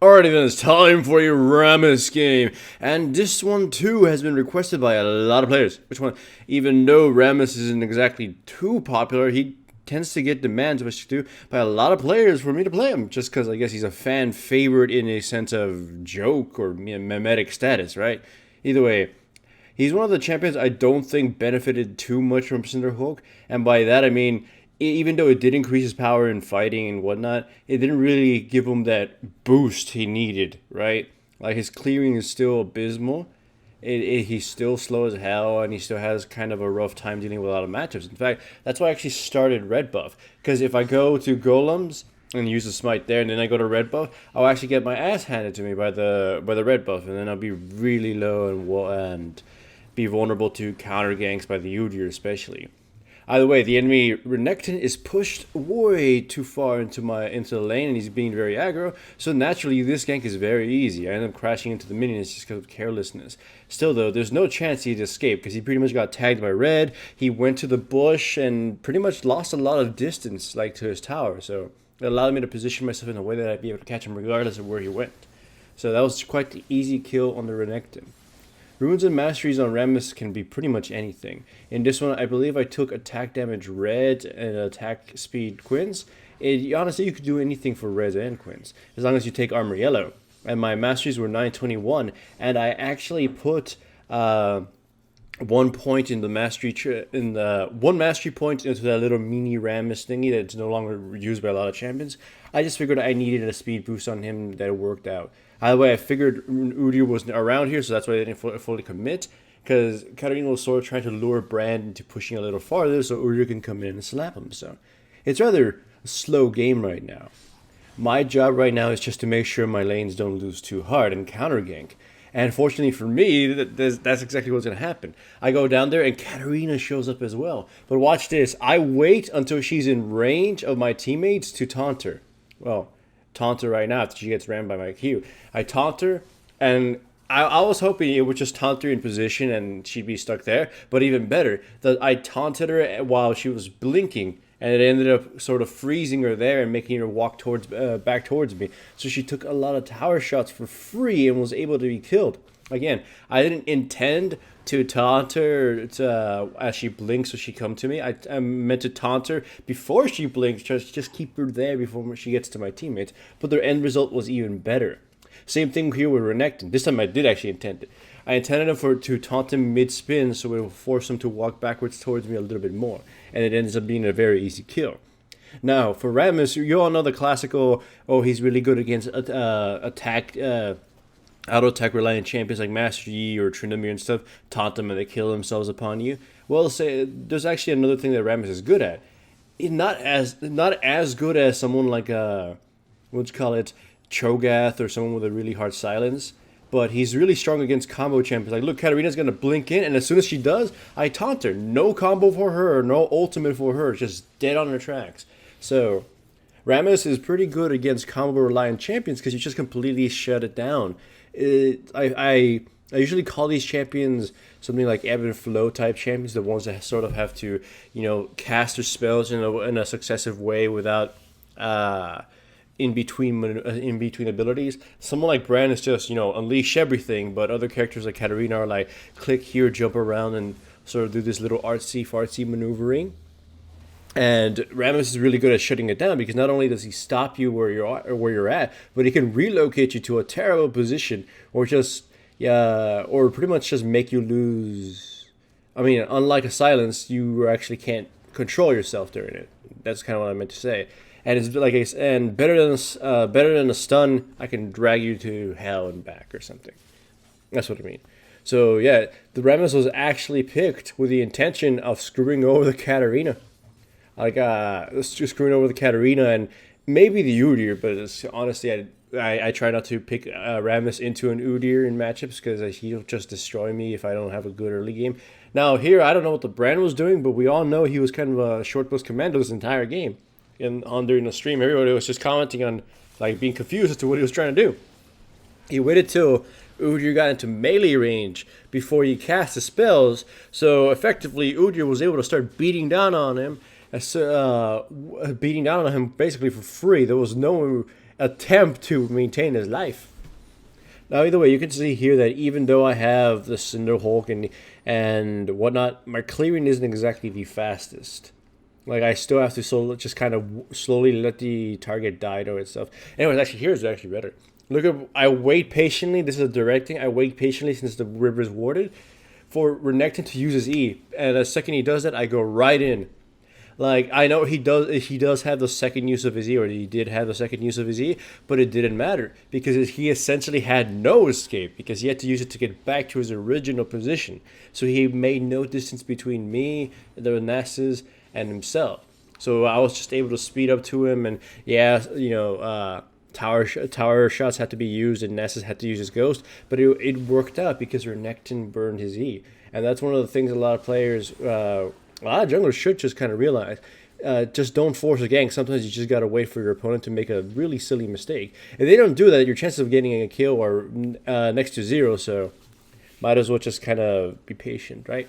Alrighty then, it's time for your Rammus game. And this one too has been requested by a lot of players. Which one? Even though Rammus isn't exactly too popular, he tends to get demands, which do, by a lot of players for me to play him. Just because I guess he's a fan favorite in a sense of joke or mimetic status, right? Either way, he's one of the champions I don't think benefited too much from Cinderhulk. And by that I mean, even though it did increase his power in fighting and whatnot, it didn't really give him that boost he needed, right? Like his clearing is still abysmal. He's still slow as hell, and he still has kind of a rough time dealing with a lot of matchups. In fact, that's why I actually started red buff. Because if I go to golems and use the smite there, and then I go to red buff, I'll actually get my ass handed to me by the red buff, and then I'll be really low and be vulnerable to counter ganks by the Udyr especially. Either way, the enemy Renekton is pushed way too far into the lane, and he's being very aggro. So naturally, this gank is very easy. I end up crashing into the minions just because of carelessness. Still, though, there's no chance he'd escape because he pretty much got tagged by red. He went to the bush and pretty much lost a lot of distance, like to his tower. So it allowed me to position myself in a way that I'd be able to catch him regardless of where he went. So that was quite the easy kill on the Renekton. Runes and masteries on Rammus can be pretty much anything. In this one, I believe I took attack damage red and attack speed quins. Honestly, you could do anything for reds and quins, as long as you take armor yellow. And my masteries were 921, and I actually put 1 point in the one mastery point into that little mini Rammus thingy that's no longer used by a lot of champions. I just figured I needed a speed boost on him that worked out. Either way, I figured Udyr was around here, so that's why I didn't fully commit. Because Katarina was sort of trying to lure Brand into pushing a little farther so Udyr can come in and slap him. So it's rather a slow game right now. My job right now is just to make sure my lanes don't lose too hard and counter gank. And fortunately for me, that's exactly what's going to happen. I go down there and Katarina shows up as well. But watch this. I wait until she's in range of my teammates to taunt her. Well, taunt her right now after she gets rammed by my Q. I taunt her, and I was hoping it would just taunt her in position and she'd be stuck there. But even better, that I taunted her while she was blinking, and it ended up sort of freezing her there and making her walk back towards me. So she took a lot of tower shots for free and was able to be killed. Again, I didn't intend to taunt her as she blinks so she come to me. I meant to taunt her before she blinks, just keep her there before she gets to my teammates. But their end result was even better. Same thing here with Renekton. This time I did actually intend it. I intended to taunt him mid-spin so it will force him to walk backwards towards me a little bit more. And it ends up being a very easy kill. Now, for Rammus, you all know the classical, oh, he's really good against auto-attack reliant champions like Master Yi or Trinamir and stuff, taunt them and they kill themselves upon you. Well, there's actually another thing that Rammus is good at. Not as good as someone like Cho'Gath or someone with a really hard silence, but he's really strong against combo champions. Like, look, Katarina's gonna blink in, and as soon as she does, I taunt her. No combo for her, no ultimate for her, just dead on her tracks. So Rammus is pretty good against combo reliant champions because you just completely shut it down. I usually call these champions something like ebb and flow type champions, the ones that sort of have to, cast their spells in a successive way without in between abilities. Someone like Brand is just, unleash everything, but other characters like Katarina are like click here, jump around, and sort of do this little artsy maneuvering. And Rammus is really good at shutting it down because not only does he stop you where you're at, but he can relocate you to a terrible position or or pretty much just make you lose. I mean, unlike a silence, you actually can't control yourself during it. That's kind of what I meant to say. And it's like better than a stun, I can drag you to hell and back or something. That's what I mean. So yeah, the Rammus was actually picked with the intention of screwing over the Katarina. Like, just screwing over the Katarina and maybe the Udyr, but honestly, I try not to pick Rammus into an Udyr in matchups because he'll just destroy me if I don't have a good early game. Now, here, I don't know what the Brand was doing, but we all know he was kind of a short burst commando this entire game. During the stream, everybody was just commenting on, like, being confused as to what he was trying to do. He waited till Udyr got into melee range before he cast the spells, so effectively, Udyr was able to start beating down on him basically for free. There was no attempt to maintain his life. Now, either way, you can see here that even though I have the Cinderhulk and whatnot, my clearing isn't exactly the fastest. Like, I still have to just kind of slowly let the target die to itself. Anyways, actually, here's actually better. Look at, I wait patiently. This is a direct thing. I wait patiently since the river is warded for Renekton to use his E. And the second he does that, I go right in. Like, I know he does have the second use of his E, or he did have the second use of his E, but it didn't matter because he essentially had no escape because he had to use it to get back to his original position. So he made no distance between me, the Nesses, and himself. So I was just able to speed up to him, and yeah, tower shots had to be used, and Nessus had to use his ghost, but it worked out because Renekton burned his E, and that's one of the things a lot of players. A lot of junglers should just kind of realize, just don't force a gank. Sometimes you just got to wait for your opponent to make a really silly mistake. If they don't do that, your chances of getting a kill are next to zero, so might as well just kind of be patient, right?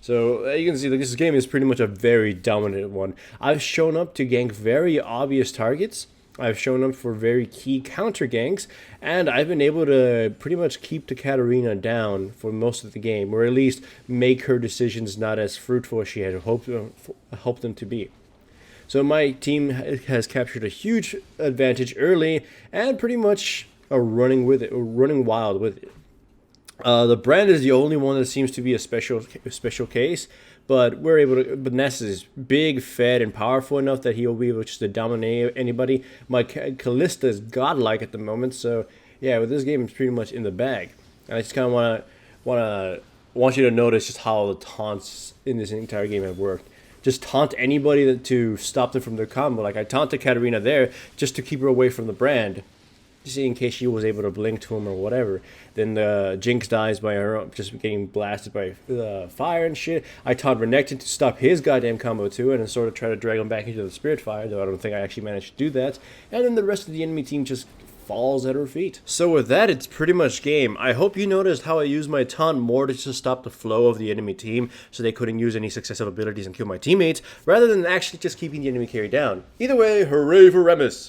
So you can see that this game is pretty much a very dominant one. I've shown up to gank very obvious targets. I've shown up for very key counter ganks, and I've been able to pretty much keep the Katarina down for most of the game, or at least make her decisions not as fruitful as she had hoped them to be. So my team has captured a huge advantage early, and pretty much are running wild with it. The brand is the only one that seems to be a special case, but we're able to. But Ness is big, fed, and powerful enough that he'll be able just to dominate anybody. My Callista is godlike at the moment, so yeah, with this game, it's pretty much in the bag. And I just kind of want you to notice just how the taunts in this entire game have worked. Just taunt anybody to stop them from their combo. Like I taunted Katarina there just to keep her away from the brand. Just in case she was able to blink to him or whatever. Then the Jinx dies by her own, just getting blasted by fire and shit. I taunt Renekton to stop his goddamn combo too, and then sort of try to drag him back into the Spirit Fire, though I don't think I actually managed to do that. And then the rest of the enemy team just falls at her feet. So with that, it's pretty much game. I hope you noticed how I used my taunt more to just stop the flow of the enemy team so they couldn't use any successive abilities and kill my teammates, rather than actually just keeping the enemy carry down. Either way, hooray for Rammus!